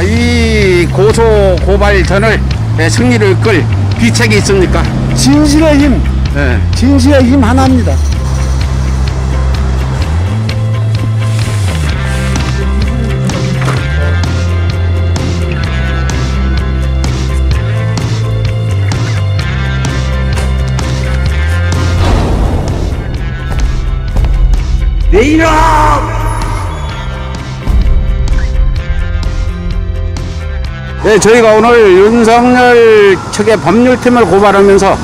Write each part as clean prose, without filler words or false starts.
이 고소 고발전을 승리를 이끌 비책이 있습니까? 진실의 힘, 네. 진실의 힘 하나입니다. 내 이름! 네, 저희가 오늘 윤석열 측의 법률팀을 고발하면서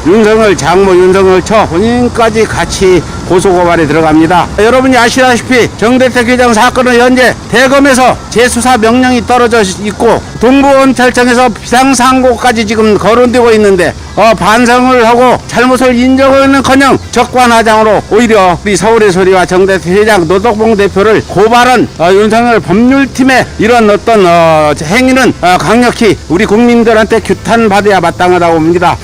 윤석열 장모 윤석열 처 본인까지 같이 고소고발에 들어갑니다. 여러분이 아시다시피 정대택 회장 사건은 현재 대검에서 재수사 명령이 떨어져 있고 동부검찰청에서 비상상고까지 지금 거론되고 있는데 반성을 하고 잘못을 인정하는커녕 적반하장으로 오히려 우리 서울의 소리와 정대택 회장 노덕봉 대표를 고발한 윤석열 법률팀의 이런 어떤 행위는 강력히 우리 국민들한테 규탄받아야 마땅하다고 봅니다.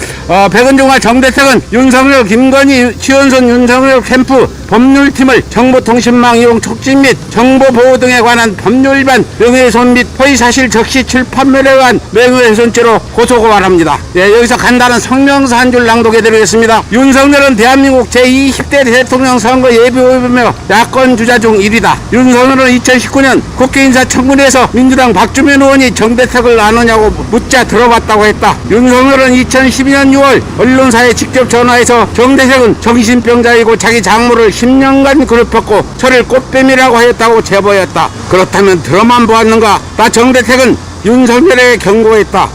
백은종과 정대택은 윤석열, 김건희, 최은순, 윤석열 캠프 법률팀을 정보통신망 이용 촉진 및 정보보호 등에 관한 법률 위반, 명예훼손 및 허위사실 적시 출판물에 관한 명예훼손죄로 고소고발합니다. 네, 여기서 간단한 성명서 한 줄 낭독해드리겠습니다. 윤석열은 대한민국 제20대 대통령 선거 예비후보며 야권 주자 중 1위다. 윤석열은 2019년 국회인사청문회에서 민주당 박주민 의원이 정대택을 아느냐고 묻자 들어봤다고 했다. 윤석열은 2012년 6월 언론사에 직접 전화해서 정대택은 정신병자이고 자기 장모를 10년간 괴롭혔고 저를 꽃뱀이라고 하였다고 제보했다. 그렇다면 들어만 보았는가? 나 정대택은 윤석열에게 경고했다.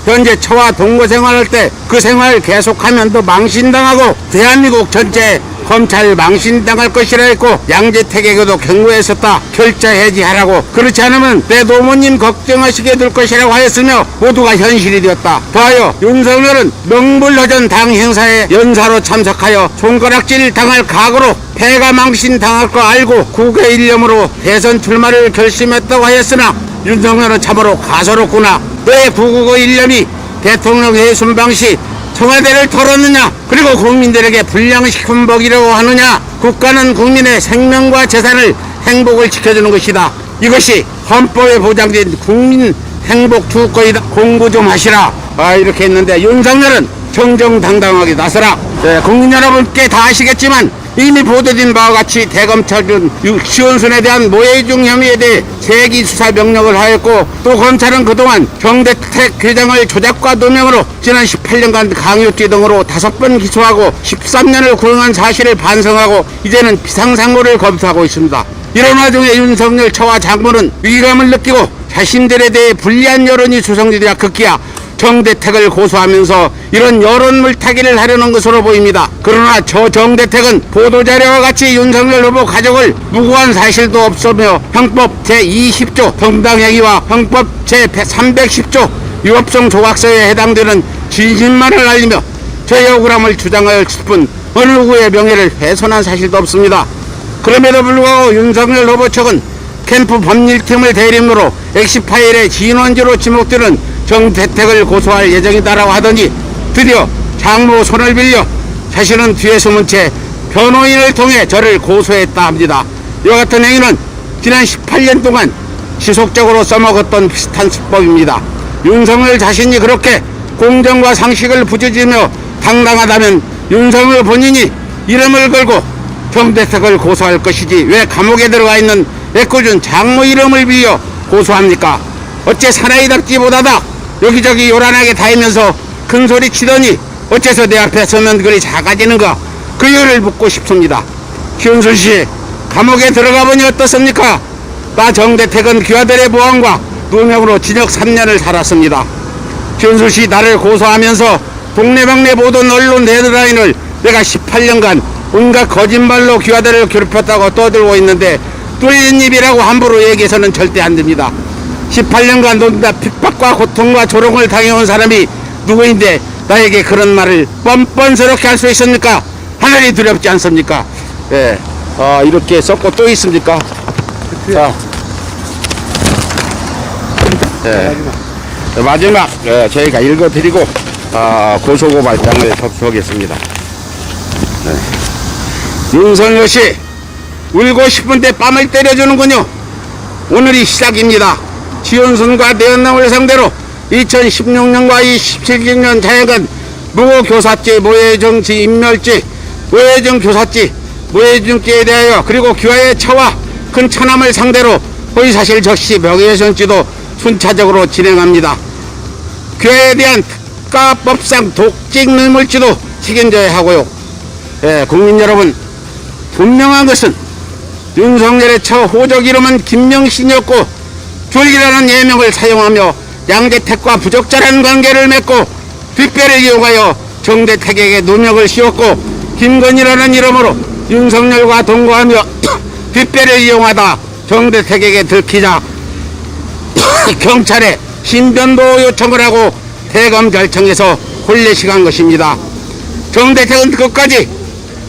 현재 처와 동거 생활할 때 그 생활 계속하면 더 망신당하고 대한민국 전체에 검찰 망신당할 것이라 했고 양재택에게도 경고했었다. 결자 해지하라고. 그렇지 않으면 내 노모님 걱정하시게 될 것이라고 하였으며 모두가 현실이 되었다. 더하여 윤석열은 명불허전 당 행사에 연사로 참석하여 손가락질 당할 각오로 패가 망신당할 거 알고 국외 일념으로 대선 출마를 결심했다고 하였으나 윤석열은 참으로 가소롭구나. 너의 구국의 일념이 대통령의 순방시 청와대를 털었느냐? 그리고 국민들에게 불량식품 먹이려고 하느냐? 국가는 국민의 생명과 재산을 행복을 지켜주는 것이다. 이것이 헌법에 보장된 국민 행복 주권이다. 공부 좀 하시라. 이렇게 했는데 윤석열은 정정당당하게 나서라. 네, 국민 여러분께 다 아시겠지만 이미 보도된 바와 같이 대검찰은 시원순에 대한 모해중 혐의에 대해 세기 수사 명령을 하였고 또 검찰은 그동안 정대택 회장을 조작과 누명으로 지난 18년간 강요죄 등으로 5번 기소하고 13년을 구형한 사실을 반성하고 이제는 비상상고를 검토하고 있습니다. 이런 와중에 윤석열 처와 장모는 위기감을 느끼고 자신들에 대해 불리한 여론이 조성되자 급기야 정대택을 고소하면서 이런 여론 물타기를 하려는 것으로 보입니다. 그러나 저 정대택은 보도자료와 같이 윤석열 후보 가족을 무고한 사실도 없으며 형법 제20조 정당행위와 형법 제310조 위법성 조각서에 해당되는 진실만을 알리며 저의 억울함을 주장하였을 뿐 어느 누구의 명예를 훼손한 사실도 없습니다. 그럼에도 불구하고 윤석열 후보 측은 캠프 법률팀을 대리인으로 엑시파일의 진원지로 지목되는 정대택을 고소할 예정이다라고 하더니 드디어 장모 손을 빌려 자신은 뒤에 숨은 채 변호인을 통해 저를 고소했다 합니다. 이와 같은 행위는 지난 18년 동안 지속적으로 써먹었던 비슷한 수법입니다. 윤석열 자신이 그렇게 공정과 상식을 부추기며 당당하다면 윤석열 본인이 이름을 걸고 정대택을 고소할 것이지 왜 감옥에 들어가 있는 애꿎은 장모 이름을 빌려 고소합니까? 어째 사나이 닭지보다다 여기저기 요란하게 다니면서 큰소리 치더니 어째서 내 앞에 서면 그리 작아지는가? 그 이유를 묻고 싶습니다. 최은순씨, 감옥에 들어가 보니 어떻습니까? 나 정대택은 귀하들의 보안과 누명으로 징역 3년을 살았습니다. 최은순씨, 나를 고소하면서 동네방네 보던 언론 헤드라인을 내가 18년간 온갖 거짓말로 귀하들을 괴롭혔다고 떠들고 있는데 뚫린 입이라고 함부로 얘기해서는 절대 안 됩니다. 18년간 논다 핍박과 고통과 조롱을 당해온 사람이 누구인데 나에게 그런 말을 뻔뻔스럽게 할 수 있습니까? 하늘이 두렵지 않습니까? 예. 이렇게 썼고 또 있습니까? 자. 예. 마지막 저희가 읽어드리고 고소고발장을 접수하겠습니다. 윤석열 씨, 울고 싶은데 뺨을 때려주는군요. 오늘이 시작입니다. 지원순과 내연남을 상대로 2016년과 2017년 자해간 무고교사죄, 모해정치 인멸죄, 모해정 교사죄, 모해정죄에 대하여 그리고 귀화의 처와 큰 차남을 상대로 허위사실 적시 명예훼손죄도 순차적으로 진행합니다. 귀화에 대한 특가법상 독직 뇌물죄도 책임져야 하고요. 국민 여러분, 분명한 것은 윤석열의 처 호적 이름은 김명신이었고 줄기라는 예명을 사용하며 양재택과 부적절한 관계를 맺고 뒷배를 이용하여 정대택에게 누명을 씌웠고 김건희라는 이름으로 윤석열과 동거하며 뒷배를 이용하다 정대택에게 들키자 경찰에 신변보호 요청을 하고 대검찰청에서 혼례식한 것입니다. 정대택은 끝까지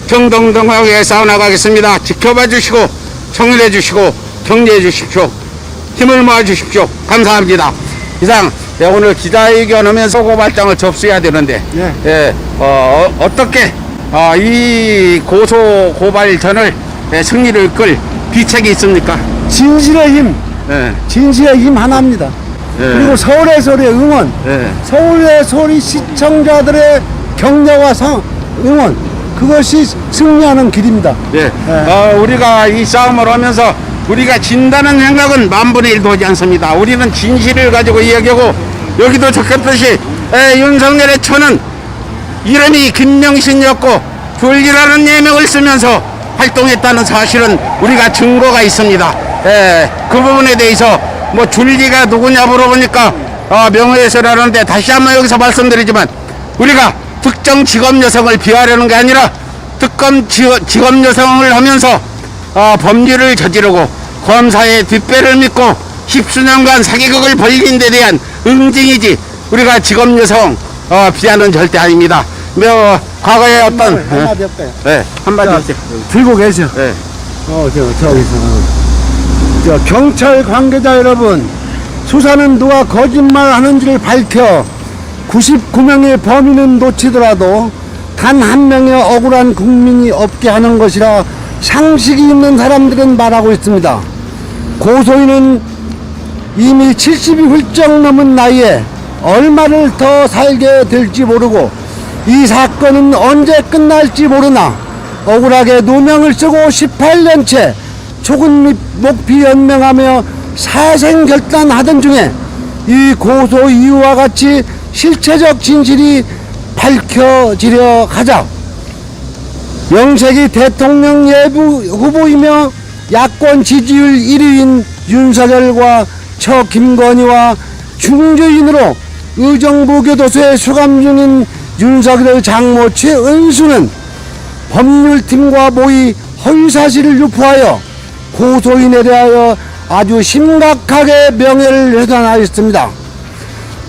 정동동하게 싸워나가겠습니다. 지켜봐 주시고 청원해 주시고 격려해 주십시오. 힘을 모아 주십시오. 감사합니다. 이상 오늘 기자회견하면서 고발장을 접수해야 되는데 어떻게 이 고소 고발전을 승리를 끌 비책이 있습니까? 진실의 힘, 진실의 힘 하나입니다. 그리고 서울의 소리 응원, 서울의 소리 시청자들의 격려와 응원, 그것이 승리하는 길입니다. 우리가 이 싸움을 하면서 우리가 진다는 생각은 만분의 일도 하지 않습니다. 우리는 진실을 가지고 이야기하고 여기도 적혔듯이 윤석열의 처는 이름이 김명신이었고 줄기라는 예명을 쓰면서 활동했다는 사실은 우리가 증거가 있습니다. 그 부분에 대해서 뭐 줄기가 누구냐 물어보니까 명예훼손하는데 다시 한번 여기서 말씀드리지만 우리가 특정 직업 여성을 비하하려는 게 아니라 특정 직업 여성을 하면서 법률을 저지르고 검사의 뒷배를 믿고 십수년간 사기극을 벌린 데 대한 응징이지 우리가 직업 여성 비하는 절대 아닙니다. 과거에 어떤 한마디 할까요? 한마디 하세요. 들고 계셔. 저기서 경찰 관계자 여러분, 수사는 누가 거짓말 하는지를 밝혀 99명의 범인은 놓치더라도 단 한 명의 억울한 국민이 없게 하는 것이라 상식이 있는 사람들은 말하고 있습니다. 고소인은 이미 70이 훌쩍 넘은 나이에 얼마를 더 살게 될지 모르고 이 사건은 언제 끝날지 모르나 억울하게 누명을 쓰고 18년째 초근 목피 연명하며 사생결단하던 중에 이 고소 이유와 같이 실체적 진실이 밝혀지려 하자 명색이 대통령 예비 후보이며 야권 지지율 1위인 윤석열과 처 김건희와 중주인으로 의정부 교도소에 수감 중인 윤석열 장모 최은수는 법률팀과 모의 허위사실을 유포하여 고소인에 대하여 아주 심각하게 명예를 훼손하였습니다.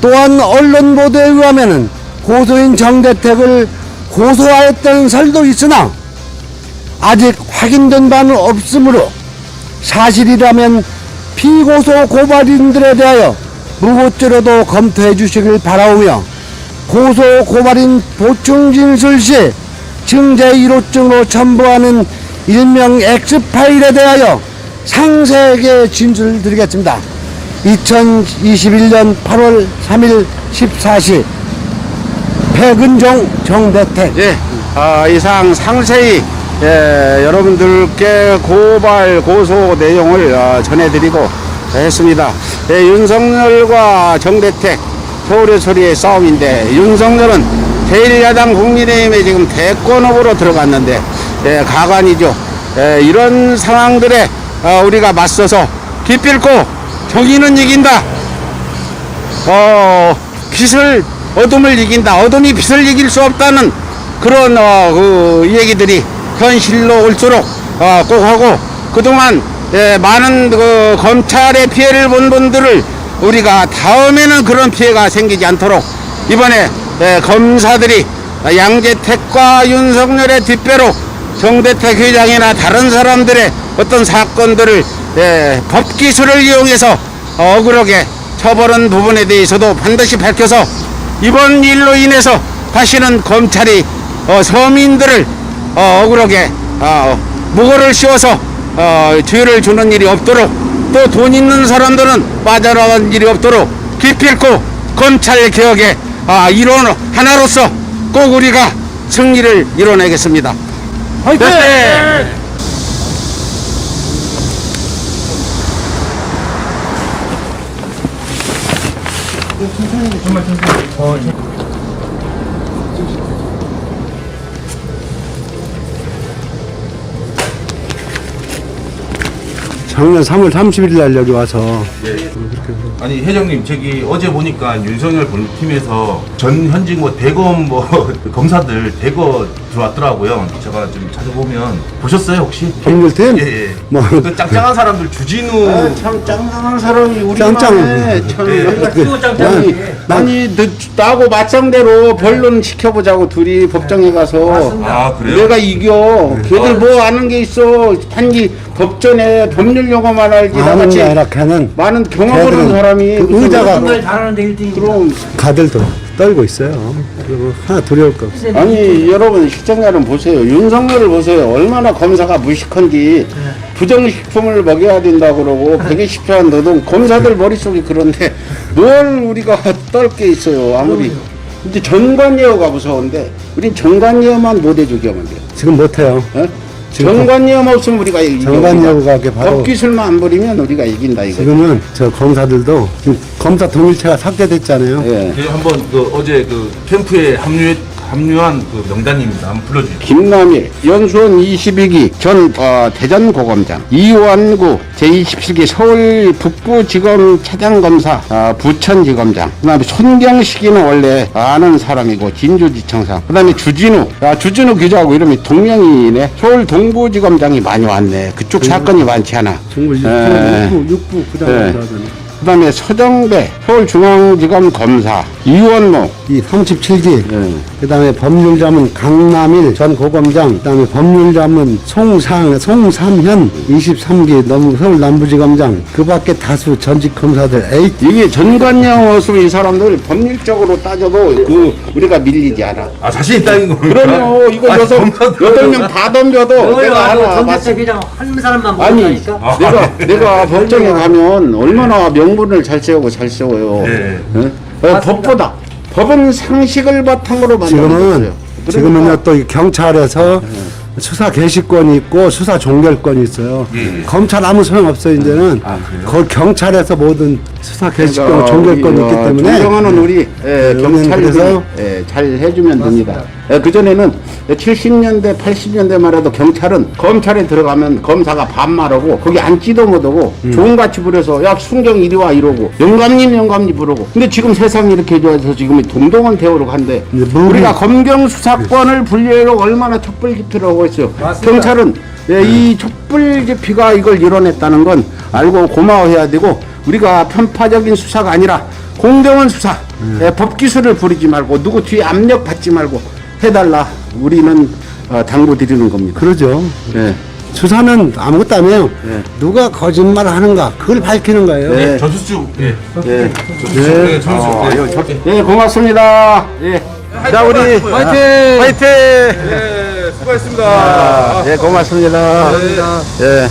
또한 언론 보도에 의하면 고소인 정대택을 고소하였다는 설도 있으나 아직 확인된 바는 없으므로 사실이라면 피고소 고발인들에 대하여 무고죄로도 검토해 주시길 바라오며 고소 고발인 보충 진술 시 증제 1호증으로 첨부하는 일명 X파일에 대하여 상세하게 진술을 드리겠습니다. 2021년 8월 3일 14시 백은종 정대택. 이상 상세히 여러분들께 고발 고소 내용을 전해드리고 했습니다. 윤석열과 정대택 서울의 소리의 싸움인데 윤석열은 제1야당 국민의힘에 지금 대권 후보로 들어갔는데 가관이죠. 이런 상황들에 우리가 맞서서 기필코 정의는 이긴다. 빛을 어둠을 이긴다. 어둠이 빛을 이길 수 없다는 그런 그 얘기들이 현실로 올수록 꼭 하고 그동안 많은 그 검찰의 피해를 본 분들을 우리가 다음에는 그런 피해가 생기지 않도록 이번에 검사들이 양재택과 윤석열의 뒷배로 정대택 회장이나 다른 사람들의 어떤 사건들을 법기술을 이용해서 억울하게 처벌한 부분에 대해서도 반드시 밝혀서 이번 일로 인해서 다시는 검찰이 서민들을 억울하게 무고를 씌워서 죄를 주는 일이 없도록 또 돈 있는 사람들은 빠져나간 일이 없도록 기필코 검찰 개혁의 일원 하나로서 꼭 우리가 승리를 이뤄내겠습니다. 화이팅! 네. 작년 3월 30일 날 여기 와서 아니 회장님 저기 어제 보니까 윤석열 본팀에서 전 현직 뭐 대검 뭐 검사들 대거 들어왔더라고요. 제가 좀 자주 보면 보셨어요 혹시? 법률팀? 예예. 뭐. 그 짱짱한 사람들 주진우 참 짱짱한 사람이 우리 짱짱. 아니 나하고 맞상대로 변론 시켜보자고 둘이 법정에 가서 아 그래요? 내가 이겨. 걔들 뭐 아는 게 있어. 단지 법전에 법률 용어만 알지 아는 나같이 게 아니라 걔는 많은 경험을 한 걔들은 사람이 그 무슨 의자가 정말 잘하는데 1등이니까. 그럼 가들도 떨고 있어요. 그리고 하나 두려울 거 없어. 아니 여러분 시청자는 보세요. 윤석열을 보세요. 얼마나 검사가 무식한지 부정식품을 먹여야 된다고 그러고 120편 노동 검사들 머릿속이 그런데 뭘 우리가 떨 게 있어요. 아무리 이제 전관예우가 무서운데 우린 전관예우만 못 해주기만 돼요. 지금 못해요. 어? 지금 전관예우 없으면 우리가 이겨. 전관예우가 그게 바로 법기술만 안 부리면 우리가 이긴다 이거. 지금은 저 검사들도 지금 검사 동일체가 삭제됐잖아요. 예. 그 한번 그 어제 그 캠프에 합류한 그 명단입니다. 한번 불러주십시오. 김남일, 연수원 22기 전 대전고검장, 이완구 제27기 서울 북부지검 차장검사, 부천지검장, 그 다음에 손경식이는 원래 아는 사람이고 진주지청장, 그 다음에 주진우 기자하고 이름이 동명이네. 서울 동부지검장이 많이 왔네. 그쪽 사건이 많지 않아. 정말 예. 육부 예. 부장검사들이 그 다음에 서정배 서울중앙지검 검사, 이원모, 이 37기 예. 그다음에 법률자문 강남일 전 고검장 그다음에 법률자문 송삼현 23기 서울 남부지검장 그밖에 다수 전직 검사들 에이 이게 전관령 없으면 이 사람들 법률적으로 따져도 그 우리가 밀리지 않아. 아 자신 있다는 겁니까? 그러면 이거 아니, 여섯 검사들- 여덟 명 다 덤벼도 내가 알아. 전대체 그냥 한 사람만 아니 모른다니까. 내가 법정에 가면 얼마나 명분을 잘 세워요. 예. 예? 법보다 법은 상식을 바탕으로 만들어요. 지금은요 또 이 경찰에서 수사 개시권이 있고 수사 종결권이 있어요. 예. 검찰 아무 소용 없어요 이제는. 그 경찰에서 모든 수사 개시권 종결권이 있기 때문에 존경하는 우리 경찰들이 그래서 잘 해주면 됩니다. 그 전에는 70년대, 80년대만 해도 경찰은 검찰에 들어가면 검사가 반말하고 거기 앉지도 못하고 종같이 부려서 야 순경 이리 와 이러고 영감님 부르고. 근데 지금 세상이 이렇게 좋아서 지금 동동원 대우로 간대. 이제 물이- 우리가 검경 수사권을 분리하려고 얼마나 촛불 집회를 하고 있어요. 경찰은 이 촛불 집회가 이걸 이뤄냈다는 건 알고 고마워해야 되고 우리가 편파적인 수사가 아니라 공정한 수사, 법기술을 부리지 말고 누구 뒤에 압력 받지 말고 해달라. 우리는 당부드리는 겁니다. 그러죠. 네. 수사는 아무것도 안 해요. 네. 누가 거짓말을 하는가 그걸 밝히는 거예요. 네. 전수주. 예. 예. 전수주. 예. 전수주. 예. 예, 고맙습니다. 예. 자, 우리 화이팅! 예. 수고하셨습니다. 예, 고맙습니다. 예.